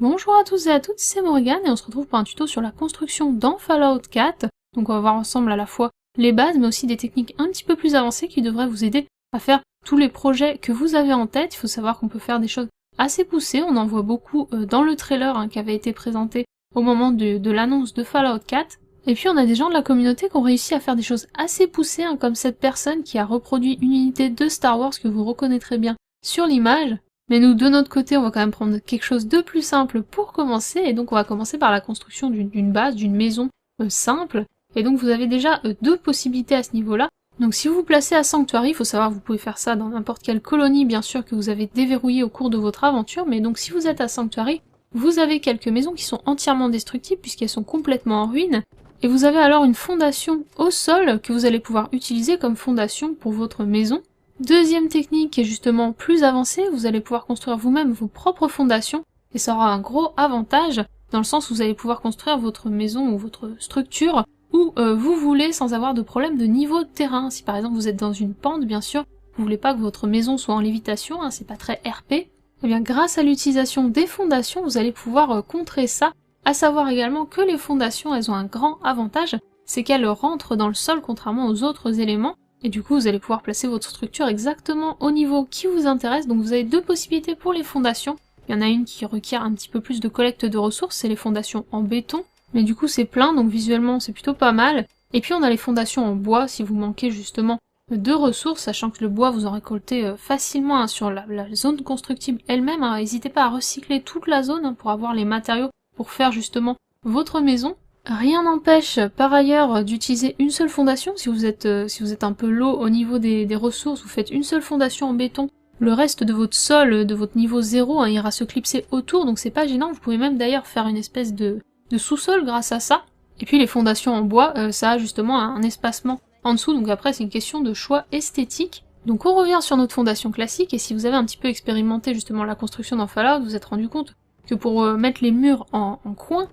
Bonjour à tous et à toutes, c'est Morgane et on se retrouve pour un tuto sur la construction dans Fallout 4. Donc on va voir ensemble à la fois les bases mais aussi des techniques un petit peu plus avancées qui devraient vous aider à faire tous les projets que vous avez en tête. Il faut savoir qu'on peut faire des choses assez poussées, on en voit beaucoup dans le trailer qui avait été présenté au moment de l'annonce de Fallout 4. Et puis on a des gens de la communauté qui ont réussi à faire des choses assez poussées, comme cette personne qui a reproduit une unité de Star Wars que vous reconnaîtrez bien sur l'image. Mais nous, de notre côté, on va quand même prendre quelque chose de plus simple pour commencer, et donc on va commencer par la construction d'une base, d'une maison simple. Et donc vous avez déjà deux possibilités à ce niveau-là. Donc si vous vous placez à Sanctuary, il faut savoir que vous pouvez faire ça dans n'importe quelle colonie, bien sûr, que vous avez déverrouillée au cours de votre aventure, mais donc si vous êtes à Sanctuary, vous avez quelques maisons qui sont entièrement destructibles puisqu'elles sont complètement en ruine, et vous avez alors une fondation au sol que vous allez pouvoir utiliser comme fondation pour votre maison. Deuxième technique qui est justement plus avancée, vous allez pouvoir construire vous-même vos propres fondations, et ça aura un gros avantage, dans le sens où vous allez pouvoir construire votre maison ou votre structure où vous voulez sans avoir de problème de niveau de terrain. Si par exemple vous êtes dans une pente, bien sûr, vous voulez pas que votre maison soit en lévitation, c'est pas très RP, et bien grâce à l'utilisation des fondations, vous allez pouvoir contrer ça, à savoir également que les fondations, elles ont un grand avantage, c'est qu'elles rentrent dans le sol contrairement aux autres éléments, et du coup vous allez pouvoir placer votre structure exactement au niveau qui vous intéresse. Donc vous avez deux possibilités pour les fondations. Il y en a une qui requiert un petit peu plus de collecte de ressources, c'est les fondations en béton, mais du coup c'est plein, donc visuellement c'est plutôt pas mal. Et puis on a les fondations en bois, si vous manquez justement de ressources, sachant que le bois vous en récoltez facilement sur la zone constructible elle-même. N'hésitez pas à recycler toute la zone pour avoir les matériaux pour faire justement votre maison. Rien n'empêche par ailleurs d'utiliser une seule fondation. Si vous êtes un peu low au niveau des ressources, vous faites une seule fondation en béton. Le reste de votre sol, de votre niveau 0, ira se clipser autour, donc c'est pas gênant. Vous pouvez même d'ailleurs faire une espèce de sous-sol grâce à ça. Et puis les fondations en bois, ça a justement un espacement en dessous, donc après c'est une question de choix esthétique. Donc on revient sur notre fondation classique, et si vous avez un petit peu expérimenté justement la construction dans Fallout, vous vous êtes rendu compte que pour mettre les murs en coin,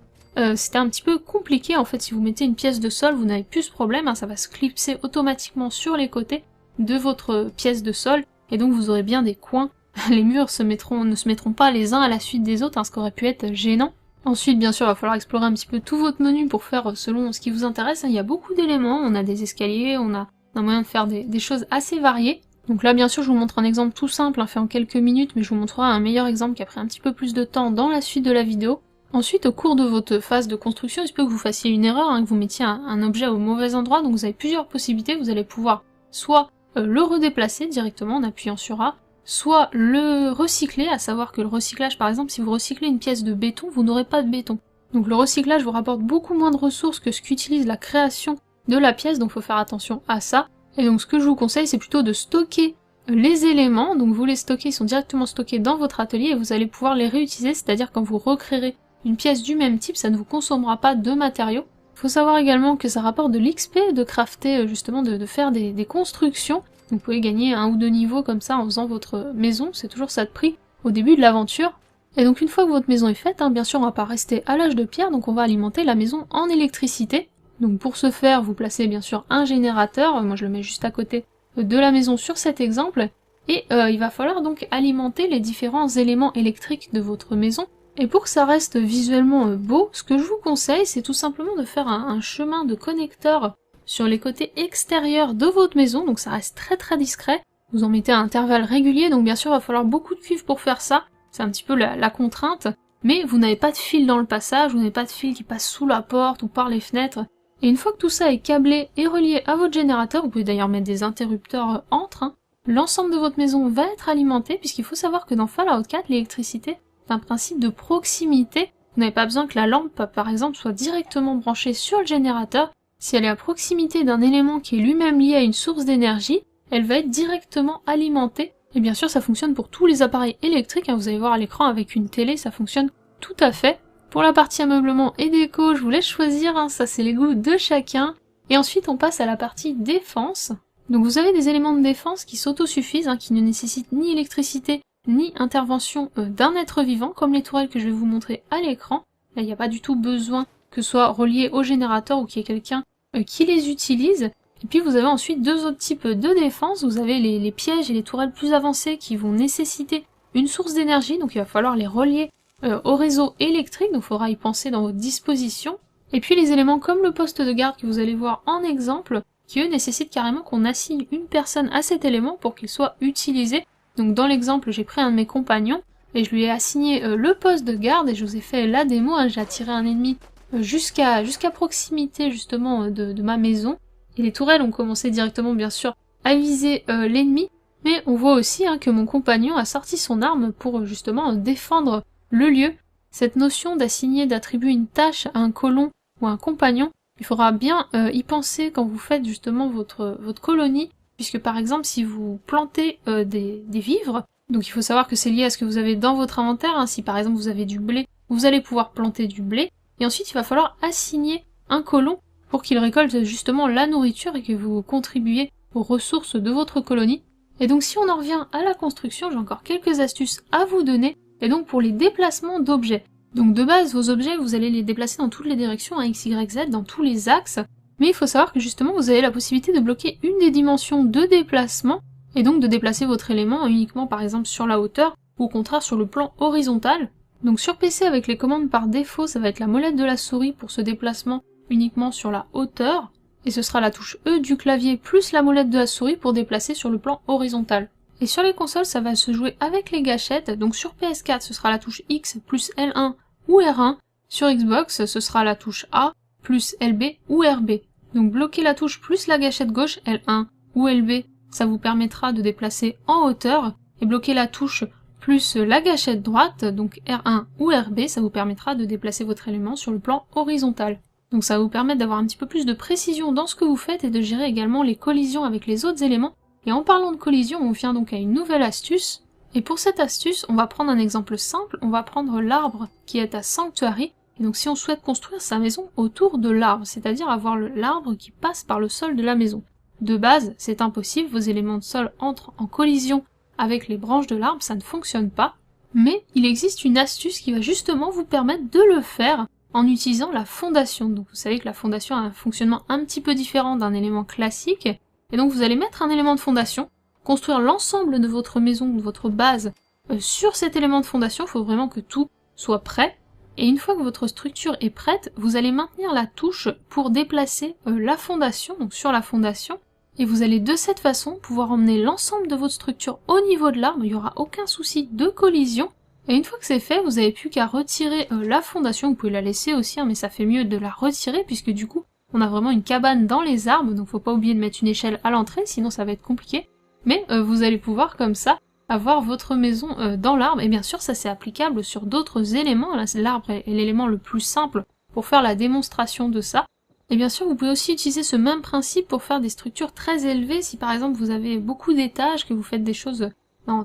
c'était un petit peu compliqué. En fait, si vous mettez une pièce de sol, vous n'avez plus ce problème, ça va se clipser automatiquement sur les côtés de votre pièce de sol, et donc vous aurez bien des coins. Les murs ne se mettront pas les uns à la suite des autres, ce qui aurait pu être gênant. Ensuite, bien sûr, il va falloir explorer un petit peu tout votre menu pour faire selon ce qui vous intéresse. Il y a beaucoup d'éléments, on a des escaliers, on a un moyen de faire des choses assez variées. Donc là, bien sûr, je vous montre un exemple tout simple, fait en quelques minutes, mais je vous montrerai un meilleur exemple qui a pris un petit peu plus de temps dans la suite de la vidéo. Ensuite, au cours de votre phase de construction, il se peut que vous fassiez une erreur, que vous mettiez un objet au mauvais endroit, donc vous avez plusieurs possibilités. Vous allez pouvoir soit le redéplacer directement en appuyant sur A, soit le recycler, à savoir que le recyclage, par exemple, si vous recyclez une pièce de béton, vous n'aurez pas de béton. Donc le recyclage vous rapporte beaucoup moins de ressources que ce qu'utilise la création de la pièce, donc il faut faire attention à ça. Et donc ce que je vous conseille, c'est plutôt de stocker les éléments, donc vous les stockez, ils sont directement stockés dans votre atelier, et vous allez pouvoir les réutiliser, c'est-à-dire quand vous recréerez une pièce du même type, ça ne vous consommera pas de matériaux. Il faut savoir également que ça rapporte de l'XP de crafter, justement de faire des constructions. Vous pouvez gagner 1 ou 2 niveaux comme ça en faisant votre maison, c'est toujours ça de prix au début de l'aventure. Et donc une fois que votre maison est faite, bien sûr on va pas rester à l'âge de pierre, donc on va alimenter la maison en électricité. Donc pour ce faire, vous placez bien sûr un générateur, moi je le mets juste à côté de la maison sur cet exemple, et il va falloir donc alimenter les différents éléments électriques de votre maison. Et pour que ça reste visuellement beau, ce que je vous conseille, c'est tout simplement de faire un chemin de connecteur sur les côtés extérieurs de votre maison, donc ça reste très très discret. Vous en mettez à intervalles réguliers, donc bien sûr il va falloir beaucoup de cuivre pour faire ça, c'est un petit peu la contrainte, mais vous n'avez pas de fil dans le passage, vous n'avez pas de fil qui passe sous la porte ou par les fenêtres. Et une fois que tout ça est câblé et relié à votre générateur, vous pouvez d'ailleurs mettre des interrupteurs entre, l'ensemble de votre maison va être alimenté, puisqu'il faut savoir que dans Fallout 4, l'électricité est un principe de proximité. Vous n'avez pas besoin que la lampe, par exemple, soit directement branchée sur le générateur. Si elle est à proximité d'un élément qui est lui-même lié à une source d'énergie, elle va être directement alimentée. Et bien sûr, ça fonctionne pour tous les appareils électriques, vous allez voir à l'écran avec une télé, ça fonctionne tout à fait. Pour la partie ameublement et déco, je vous laisse choisir, ça c'est les goûts de chacun. Et ensuite on passe à la partie défense. Donc vous avez des éléments de défense qui s'autosuffisent, qui ne nécessitent ni électricité, ni intervention d'un être vivant, comme les tourelles que je vais vous montrer à l'écran. Là il n'y a pas du tout besoin que ce soit relié au générateur ou qu'il y ait quelqu'un qui les utilise. Et puis vous avez ensuite deux autres types de défense. Vous avez les pièges et les tourelles plus avancées qui vont nécessiter une source d'énergie, donc il va falloir les relier au réseau électrique, donc il faudra y penser dans votre disposition. Et puis les éléments comme le poste de garde que vous allez voir en exemple, qui eux nécessitent carrément qu'on assigne une personne à cet élément pour qu'il soit utilisé. Donc dans l'exemple, j'ai pris un de mes compagnons, et je lui ai assigné le poste de garde, et je vous ai fait la démo, hein, j'ai attiré un ennemi jusqu'à proximité justement de ma maison, et les tourelles ont commencé directement bien sûr à viser l'ennemi, mais on voit aussi que mon compagnon a sorti son arme pour justement défendre le lieu. Cette notion d'assigner, d'attribuer une tâche à un colon ou à un compagnon, il faudra bien y penser quand vous faites justement votre colonie, puisque par exemple si vous plantez des vivres, donc il faut savoir que c'est lié à ce que vous avez dans votre inventaire, si par exemple vous avez du blé, vous allez pouvoir planter du blé, et ensuite il va falloir assigner un colon pour qu'il récolte justement la nourriture et que vous contribuiez aux ressources de votre colonie. Et donc si on en revient à la construction, j'ai encore quelques astuces à vous donner, et donc pour les déplacements d'objets. Donc de base, vos objets, vous allez les déplacer dans toutes les directions, X, Y, Z, dans tous les axes, mais il faut savoir que justement vous avez la possibilité de bloquer une des dimensions de déplacement, et donc de déplacer votre élément uniquement par exemple sur la hauteur, ou au contraire sur le plan horizontal. Donc sur PC avec les commandes par défaut, ça va être la molette de la souris pour ce déplacement uniquement sur la hauteur, et ce sera la touche E du clavier plus la molette de la souris pour déplacer sur le plan horizontal. Et sur les consoles, ça va se jouer avec les gâchettes, donc sur PS4, ce sera la touche X plus L1 ou R1, sur Xbox, ce sera la touche A plus LB ou RB. Donc bloquer la touche plus la gâchette gauche, L1 ou LB, ça vous permettra de déplacer en hauteur, et bloquer la touche plus la gâchette droite, donc R1 ou RB, ça vous permettra de déplacer votre élément sur le plan horizontal. Donc ça va vous permettre d'avoir un petit peu plus de précision dans ce que vous faites et de gérer également les collisions avec les autres éléments. Et en parlant de collision, on vient donc à une nouvelle astuce. Et pour cette astuce, on va prendre un exemple simple, on va prendre l'arbre qui est à Sanctuary. Et donc si on souhaite construire sa maison autour de l'arbre, c'est-à-dire avoir l'arbre qui passe par le sol de la maison. De base, c'est impossible, vos éléments de sol entrent en collision avec les branches de l'arbre, ça ne fonctionne pas. Mais il existe une astuce qui va justement vous permettre de le faire en utilisant la fondation. Donc vous savez que la fondation a un fonctionnement un petit peu différent d'un élément classique. Et donc vous allez mettre un élément de fondation, construire l'ensemble de votre maison, de votre base, sur cet élément de fondation. Il faut vraiment que tout soit prêt. Et une fois que votre structure est prête, vous allez maintenir la touche pour déplacer la fondation, donc sur la fondation. Et vous allez de cette façon pouvoir emmener l'ensemble de votre structure au niveau de l'arbre. Il n'y aura aucun souci de collision. Et une fois que c'est fait, vous n'avez plus qu'à retirer la fondation. Vous pouvez la laisser aussi, mais ça fait mieux de la retirer puisque du coup, on a vraiment une cabane dans les arbres, donc faut pas oublier de mettre une échelle à l'entrée, sinon ça va être compliqué. Mais vous allez pouvoir comme ça avoir votre maison dans l'arbre, et bien sûr ça c'est applicable sur d'autres éléments. Là l'arbre est l'élément le plus simple pour faire la démonstration de ça. Et bien sûr vous pouvez aussi utiliser ce même principe pour faire des structures très élevées. Si par exemple vous avez beaucoup d'étages, que vous faites des choses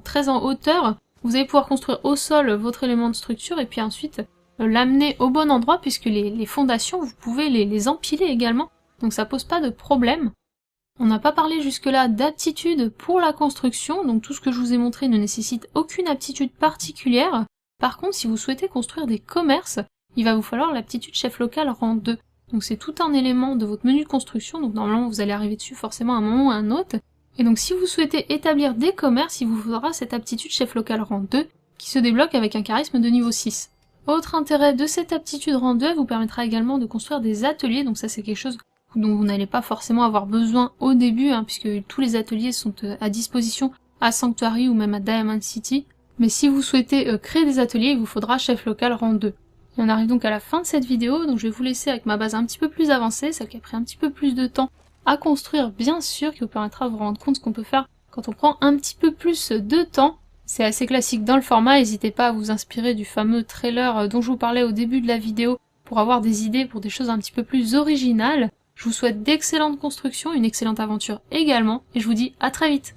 très en hauteur, vous allez pouvoir construire au sol votre élément de structure et puis ensuite l'amener au bon endroit, puisque les fondations, vous pouvez les empiler également, donc ça pose pas de problème. On n'a pas parlé jusque-là d'aptitude pour la construction, donc tout ce que je vous ai montré ne nécessite aucune aptitude particulière. Par contre, si vous souhaitez construire des commerces, il va vous falloir l'aptitude chef local rang 2. Donc c'est tout un élément de votre menu de construction, donc normalement vous allez arriver dessus forcément à un moment ou à un autre. Et donc si vous souhaitez établir des commerces, il vous faudra cette aptitude chef local rang 2, qui se débloque avec un charisme de niveau 6. Autre intérêt de cette aptitude rang 2, elle vous permettra également de construire des ateliers, donc ça c'est quelque chose dont vous n'allez pas forcément avoir besoin au début, puisque tous les ateliers sont à disposition à Sanctuary ou même à Diamond City, mais si vous souhaitez créer des ateliers, il vous faudra chef local rang 2. Et on arrive donc à la fin de cette vidéo, donc je vais vous laisser avec ma base un petit peu plus avancée, celle qui a pris un petit peu plus de temps à construire bien sûr, qui vous permettra de vous rendre compte ce qu'on peut faire quand on prend un petit peu plus de temps. C'est assez classique dans le format, n'hésitez pas à vous inspirer du fameux trailer dont je vous parlais au début de la vidéo pour avoir des idées pour des choses un petit peu plus originales. Je vous souhaite d'excellentes constructions, une excellente aventure également, et je vous dis à très vite.